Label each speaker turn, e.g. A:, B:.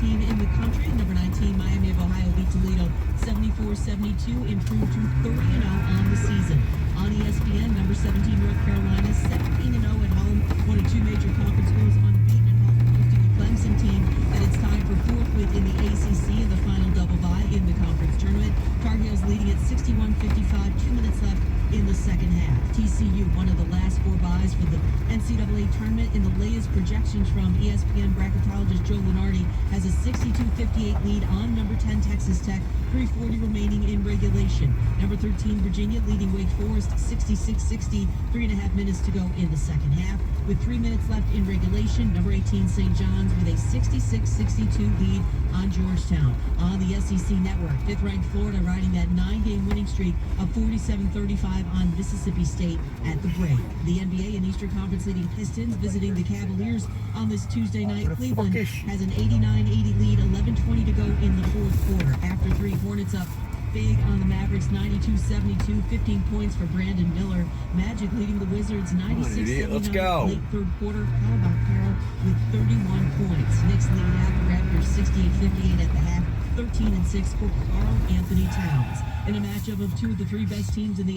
A: team in the country. Number 19, Miami of Ohio beat Toledo 74-72, improved to 3-0 on the season. On ESPN, number 17, North Carolina 17-0 at home, one of two major conference schools unbeaten at home, hosting a Clemson team that it's tied for fourth with in the ACC in the final double bye in the conference tournament. Tar Heels leading at 61-55, 2 minutes left in the second half. TCU, one of the last four byes for the NCAA tournament. In the latest projections from ESPN bracketologist Joe Lenardi, has a 62-58 lead on number 10 Texas Tech, 3:40 remaining in regulation. Number 13 Virginia leading Wake Forest 66-60, 3.5 minutes to go in the second half. With 3 minutes left in regulation, number 18 St. John's with a 66-62 lead on Georgetown. On the SEC network, 5th-ranked Florida riding that 9-game winning streak of 47-35 on Mississippi State at the break. The NBA and Eastern Conference leading Pistons visiting the Cavaliers on this Tuesday night. Cleveland has an 89-80 lead, 11:20 to go in the fourth quarter. After three, Hornets up big on the Mavericks, 92-72, 15 points for Brandon Miller. Magic leading the Wizards 96-79 late third quarter. How about Carroll with 31 points? Knicks lead out the Raptors 68-58 at the half, 13-6 for Karl Anthony Towns. In a matchup of two of the three best teams in the